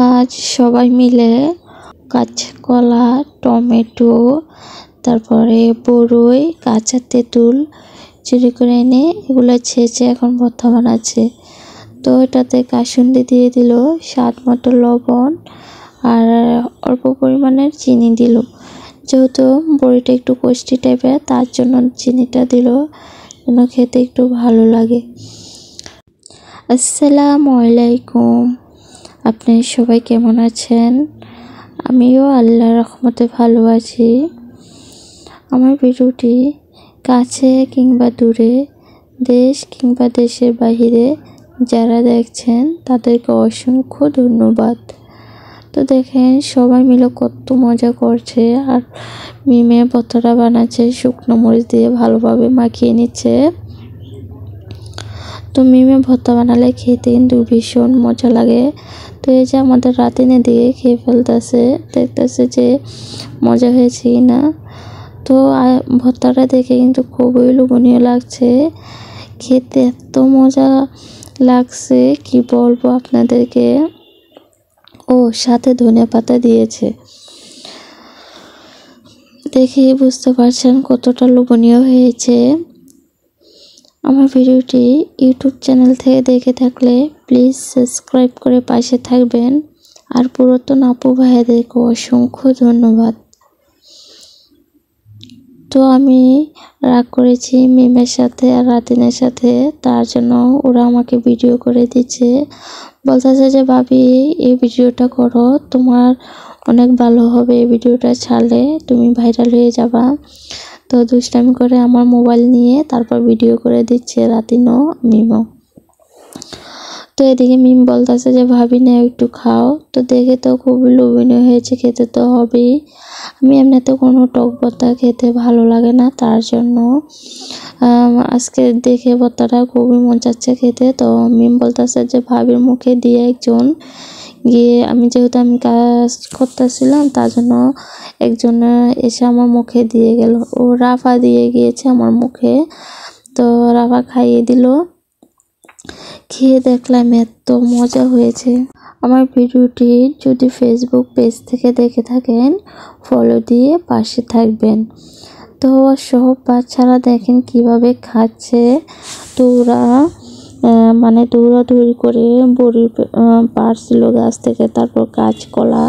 আজ সবাই মিলে কাঁচকলা, টমেটো, তারপরে বড়ই, কাঁচা তেঁতুল চুরি করে এনে এগুলো ছেঁচে এখন ভর্তা বানাচ্ছে। তো এটাতে কাসুন্দি দিয়ে দিল, স্বাদ মতো লবণ আর অল্প পরিমাণের চিনি দিল। যেহেতু বড়িটা একটু কষ্টি টাইপের, তার জন্য চিনিটা দিল যেন খেতে একটু ভালো লাগে। আসসালামু আলাইকুম, আপনি সবাই কেমন আছেন? আমিও আল্লাহর রহমতে ভালো আছি। আমার ভিডিওটি কাছে কিংবা দূরে, দেশ কিংবা দেশের বাহিরে যারা দেখছেন তাদেরকে অসংখ্য ধন্যবাদ। তো দেখেন সবাই মিলে কত মজা করছে, আর মিমে ভর্তাটা বানাচ্ছে, শুকনো মরিচ দিয়ে ভালোভাবে মাখিয়ে নিচ্ছে। তো মিমে ভর্তা বানালে খেতে কিন্তু ভীষণ মজা লাগে। তো এই যে আমাদের রাতিনে দিয়ে খেয়ে ফেলতেছে, দেখতেছে যে মজা হয়েছে কি না। তো ভর্তাটা দেখে কিন্তু খুবই লোভনীয় লাগছে, খেতে এত মজা লাগছে কি বলবো আপনাদেরকে। ও সাথে ধনিয়া পাতা দিয়েছে, দেখে বুঝতে পারছেন কতটা লোভনীয় হয়েছে। আমার ভিডিওটি ইউটিউব চ্যানেল থেকে দেখে থাকলে প্লিজ সাবস্ক্রাইব করে পাশে থাকবেন। আর পুরাতন আপু ভাইয়াদেরকে অসংখ্য ধন্যবাদ। তো আমি রাগ করেছি মিমের সাথে আর রাতিনের সাথে, তার জন্য ওরা আমাকে ভিডিও করে দিচ্ছে। বলতেছে যে ভাবি এই ভিডিওটা করো, তোমার অনেক ভালো হবে, এই ভিডিওটা ছাড়লে তুমি ভাইরাল হয়ে যাবা। তো দুষ্টামি করে আমার মোবাইল নিয়ে তারপর ভিডিও করে দিচ্ছে রাতিনও মিমও। তো এদিকে মিম বলতেছে যে ভাবি না একটু খাও। তো দেখে তো খুবই লোভনীয় হয়েছে, খেতে তো হবেই। আমি এমনিতে কোনো টক ভর্তা খেতে ভালো লাগে না, তার জন্য আজকে দেখে ভর্তাটা খুবই মন চাচ্ছে খেতে। তো মিম বলতেছে যে ভাবির মুখে দিয়ে একজন গিয়ে, যেহেতু আমি কাজ করতেছিলাম তার জন্য একজন এসে আমার মুখে দিয়ে গেল। ও রাফা দিয়ে গিয়েছে আমার মুখে, তো রাফা খাইয়ে দিল। খেয়ে দেখলাম এত মজা হয়েছে। আমার ভিডিওটি যদি ফেসবুক পেজ থেকে দেখে থাকেন ফলো দিয়ে পাশে থাকবেন। তো সব বাচ্চারা দেখেন কিভাবে খাচ্ছে। তো ওরা দৌড়াদৌড়ি করে বড়ি পাড়ছিল গাছ থেকে, তারপর কাঁচকলা।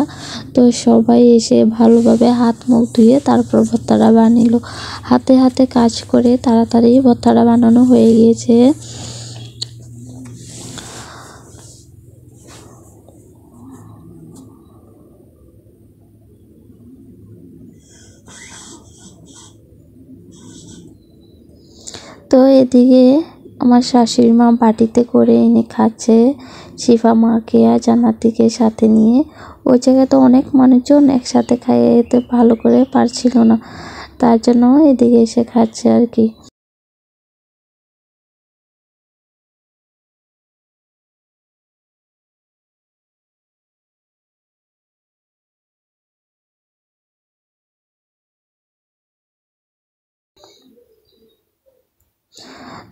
তো সবাই এসে ভালোভাবে হাত মুখ ধুয়ে তারপর ভর্তাটা বানালো। হাতে হাতে কাজ করে তাড়াতাড়ি ভর্তাটা বানানো হয়ে গিয়েছে। তো এদিকে আমার শাশুড়ি মা বাটিতে করে এনে খাচ্ছে, শিফা মাকে আর জান্নাতিকে সাথে নিয়ে। ওই জায়গায় তো অনেক মানুষজন একসাথে খাইতে ভালো করে পারছিল না, তার জন্য এদিকে এসে খাচ্ছে আর কি।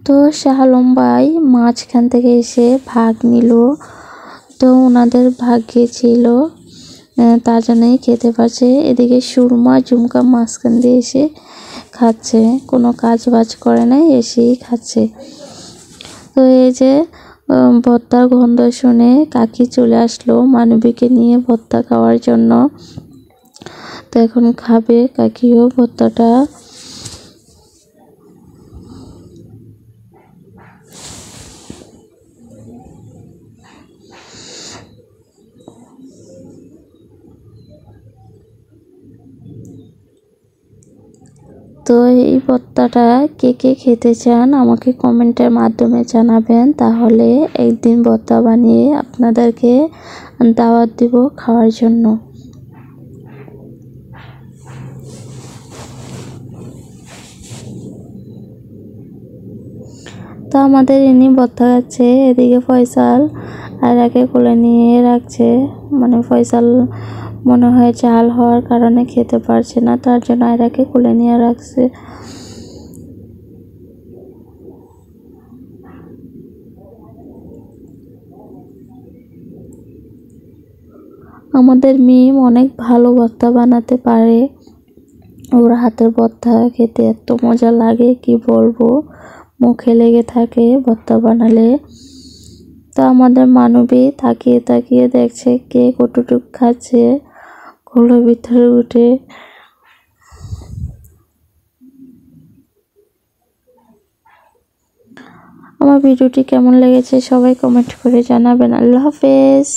তো শাহ আলম ভাই মাঝখান থেকে এসে ভাগ নিল। তো ওনাদের ভাগ্যে ছিল, তার জন্যই খেতে পারছে। এদিকে সুরমা ঝুমকা মাঝখান দিয়ে এসে খাচ্ছে, কোনো কাজ বাজ করে নাই, এসেই খাচ্ছে। তো এই যে ভর্তার গন্ধ শুনে কাকি চলে আসলো মানবীকে নিয়ে ভর্তা খাওয়ার জন্য। তো এখন খাবে কাকিও ভর্তাটা। তো এই ভর্তাটা কে কে খেতে চান আমাকে কমেন্টের মাধ্যমে জানাবেন, তাহলে একদিন ভর্তা বানিয়ে আপনাদেরকে দাওয়াত দিব খাওয়ার জন্য। তো আমাদের ইনি ভর্তা খাচ্ছে, এদিকে ফয়সাল আয়রাকে কোলে নিয়ে রাখছে। মানে ফয়সাল মনে হয় ঝাল হওয়ার কারণে খেতে পারছে না, তার জন্য আয়রাকে কোলে নিয়ে রাখছে। আমাদের মিম অনেক ভালো ভর্তা বানাতে পারে। ওর হাতের ভর্তা খেতে এত মজা লাগে কি বলবো, মুখে লেগে থাকে ভর্তা বানালে। তো আমাদের মানবী তাকিয়ে তাকিয়ে দেখছে কে কতটুক খাচ্ছে কোলের ভিতরে উঠে। আমার ভিডিওটি কেমন লেগেছে সবাই কমেন্ট করে জানাবেন। আল্লাহ হাফেজ।